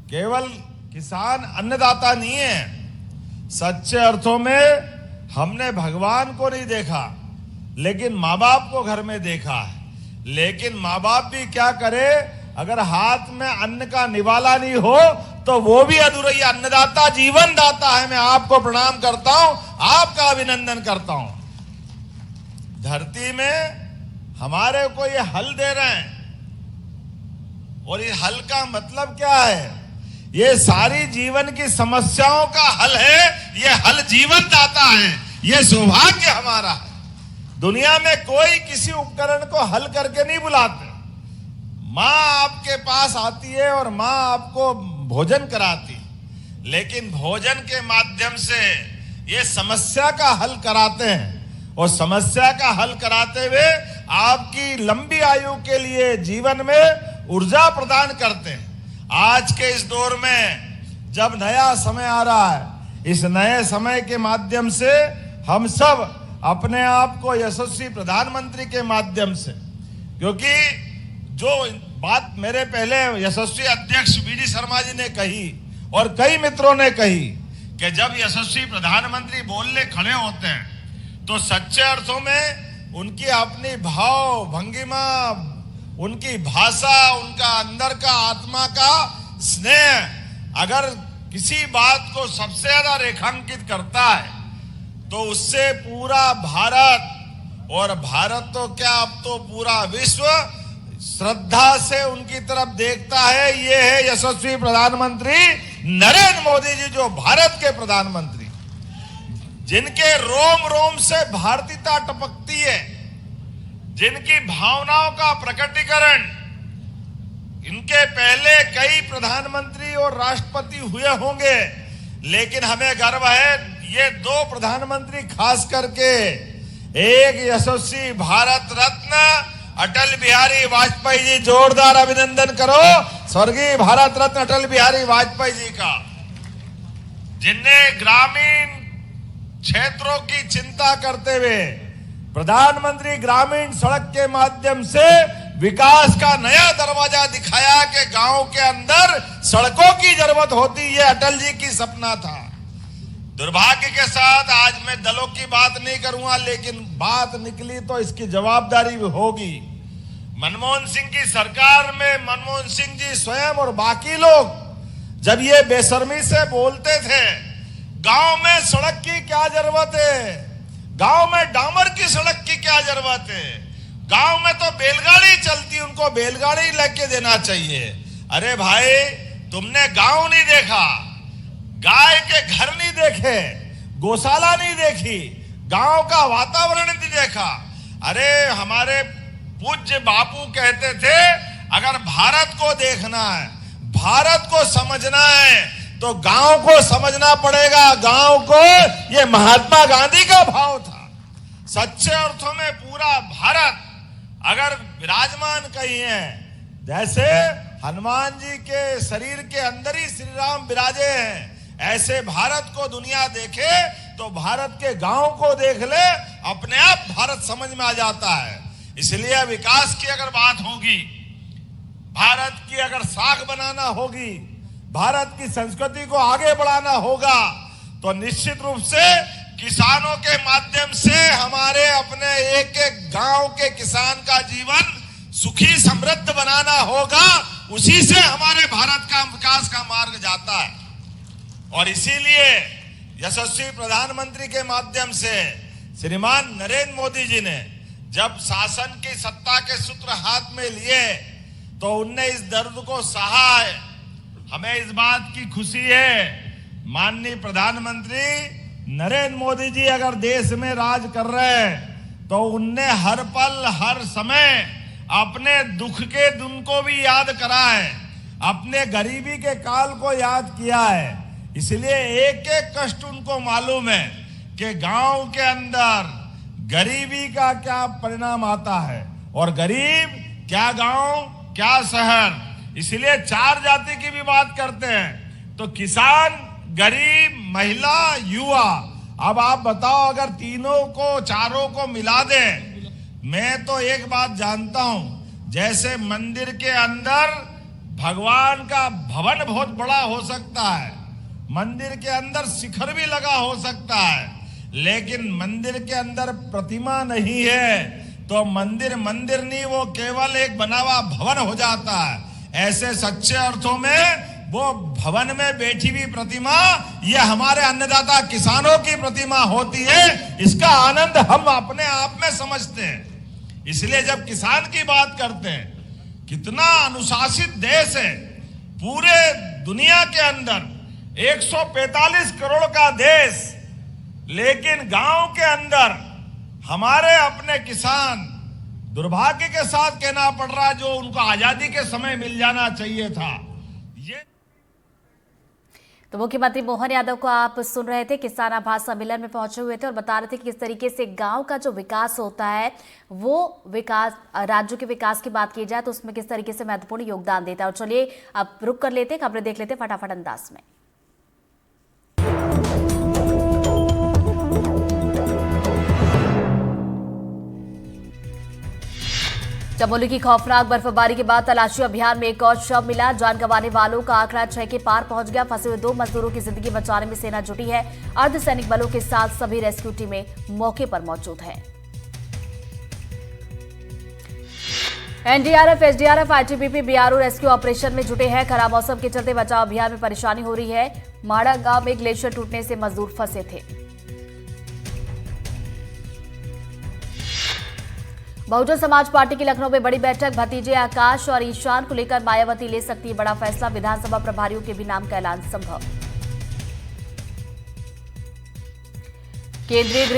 केवल किसान अन्नदाता नहीं है, सच्चे अर्थों में हमने भगवान को नहीं देखा, लेकिन माँ बाप को घर में देखा है। लेकिन माँ बाप भी क्या करे, अगर हाथ में अन्न का निवाला नहीं हो तो वो भी अधूरा। ही अन्नदाता जीवन दाता है। मैं आपको प्रणाम करता हूं, आपका अभिनंदन करता हूं। धरती में हमारे को ये हल दे रहे हैं, और ये हल का मतलब क्या है? ये सारी जीवन की समस्याओं का हल है। ये हल जीवन दाता है। ये सौभाग्य हमारा है। दुनिया में कोई किसी उपकरण को हल करके नहीं बुलाते। माँ आपके पास आती है और माँ आपको भोजन कराती, लेकिन भोजन के माध्यम से ये समस्या का हल कराते हैं, और समस्या का हल कराते हुए आपकी लंबी आयु के लिए जीवन में ऊर्जा प्रदान करते हैं। आज के इस दौर में जब नया समय आ रहा है, इस नए समय के माध्यम से हम सब अपने आप को यशस्वी प्रधानमंत्री के माध्यम से, क्योंकि जो बात मेरे पहले यशस्वी अध्यक्ष वी.डी. शर्मा जी ने कही और कई मित्रों ने कही कि जब यशस्वी प्रधानमंत्री बोलने खड़े होते हैं तो सच्चे अर्थों में उनकी अपनी भाव भंगिमा, उनकी भाषा, उनका अंदर का आत्मा का स्नेह अगर किसी बात को सबसे ज्यादा रेखांकित करता है तो उससे पूरा भारत, और भारत तो क्या अब तो पूरा विश्व श्रद्धा से उनकी तरफ देखता है। ये है यशस्वी प्रधानमंत्री नरेंद्र मोदी जी, जो भारत के प्रधानमंत्री, जिनके रोम रोम से भारतीयता टपकती है, जिनकी भावनाओं का प्रकटीकरण, इनके पहले कई प्रधानमंत्री और राष्ट्रपति हुए होंगे, लेकिन हमें गर्व है ये दो प्रधानमंत्री खास करके, एक यशस्वी भारत रत्न अटल बिहारी वाजपेयी जी, जोरदार अभिनंदन करो स्वर्गीय भारत रत्न अटल बिहारी वाजपेयी जी का, जिनने ग्रामीण क्षेत्रों की चिंता करते हुए प्रधानमंत्री ग्रामीण सड़क के माध्यम से विकास का नया दरवाजा दिखाया कि गांव के अंदर सड़कों की जरूरत होती है। अटल जी की सपना था। दुर्भाग्य के साथ आज मैं दलों की बात नहीं करूंगा, लेकिन बात निकली तो इसकी जवाबदारी भी होगी। मनमोहन सिंह की सरकार में मनमोहन सिंह जी स्वयं और बाकी लोग जब ये बेशर्मी से बोलते थे, गांव में सड़क की क्या जरूरत है, गांव में डामर की सड़क की क्या जरूरत है, गांव में तो बैलगाड़ी चलती, उनको बैलगाड़ी लेके देना चाहिए। अरे भाई, तुमने गांव नहीं देखा, गाय के घर नहीं देखे, गौशाला नहीं देखी, गांव का वातावरण नहीं देखा। अरे हमारे पूज्य बापू कहते थे, अगर भारत को देखना है, भारत को समझना है तो गांव को समझना पड़ेगा। गांव को, ये महात्मा गांधी का भाव था। सच्चे अर्थों में पूरा भारत अगर विराजमान कहीं है, जैसे हनुमान जी के शरीर के अंदर ही श्री राम विराजे हैं, ऐसे भारत को दुनिया देखे तो भारत के गांव को देख ले, अपने आप भारत समझ में आ जाता है। इसलिए विकास की अगर बात होगी, भारत की अगर साख बनाना होगी, भारत की संस्कृति को आगे बढ़ाना होगा, तो निश्चित रूप से किसानों के माध्यम से हमारे अपने एक एक गांव के किसान का जीवन सुखी समृद्ध बनाना होगा। उसी से हमारे भारत का विकास का मार्ग जाता है। और इसीलिए यशस्वी प्रधानमंत्री के माध्यम से श्रीमान नरेंद्र मोदी जी ने जब शासन की सत्ता के सूत्र हाथ में लिए तो उनने इस दर्द को सहा है। हमें इस बात की खुशी है, माननीय प्रधानमंत्री नरेंद्र मोदी जी अगर देश में राज कर रहे हैं तो उनने हर पल हर समय अपने दुख के दिन को भी याद करा है, अपने गरीबी के काल को याद किया है। इसलिए एक एक कष्ट उनको मालूम है कि गांव के अंदर गरीबी का क्या परिणाम आता है, और गरीब क्या गांव क्या शहर। इसलिए चार जाति की भी बात करते हैं तो किसान, गरीब, महिला, युवा। अब आप बताओ, अगर तीनों को चारों को मिला दें, मैं तो एक बात जानता हूं, जैसे मंदिर के अंदर भगवान का भवन बहुत बड़ा हो सकता है, मंदिर के अंदर शिखर भी लगा हो सकता है, लेकिन मंदिर के अंदर प्रतिमा नहीं है तो मंदिर मंदिर नहीं, वो केवल एक बना हुआ भवन हो जाता है। ऐसे सच्चे अर्थों में वो भवन में बैठी हुई प्रतिमा ये हमारे अन्नदाता किसानों की प्रतिमा होती है। इसका आनंद हम अपने आप में समझते हैं। इसलिए जब किसान की बात करते हैं, कितना अनुशासित देश है, पूरे दुनिया के अंदर 145 करोड़ का देश, लेकिन गांव के अंदर हमारे अपने किसान, दुर्भाग्य के साथ कहना पड़ रहा है, जो उनको आजादी के समय मिल जाना चाहिए था। ये तो मुख्यमंत्री मोहन यादव को आप सुन रहे थे, किसान आभार सम्मेलन में पहुंचे हुए थे और बता रहे थे कि किस तरीके से गांव का जो विकास होता है वो विकास, राज्य के विकास की बात की जाए तो उसमें किस तरीके से महत्वपूर्ण योगदान देता है। और चलिए अब रुक कर लेते, खबरें देख लेते फटाफट अंदाज में। चमोली की खौफनाक बर्फबारी के बाद तलाशी अभियान में एक और शव मिला। जान गंवाने वालों का आंकड़ा 6 के पार पहुंच गया। फंसे हुए 2 मजदूरों की जिंदगी बचाने में सेना जुटी है। अर्धसैनिक बलों के साथ सभी रेस्क्यू टीमें मौके पर मौजूद हैं। NDRF, SDRF, ITBP, BRO rescue operation में जुटे हैं। खराब मौसम के चलते बचाव अभियान में परेशानी हो रही है। माड़ा गांव में ग्लेशियर टूटने से मजदूर फंसे थे। बहुजन समाज पार्टी की लखनऊ में बड़ी बैठक। भतीजे आकाश और ईशान को लेकर मायावती ले सकती है बड़ा फैसला। विधानसभा प्रभारियों के भी नाम का ऐलान संभव। केंद्रीय गृह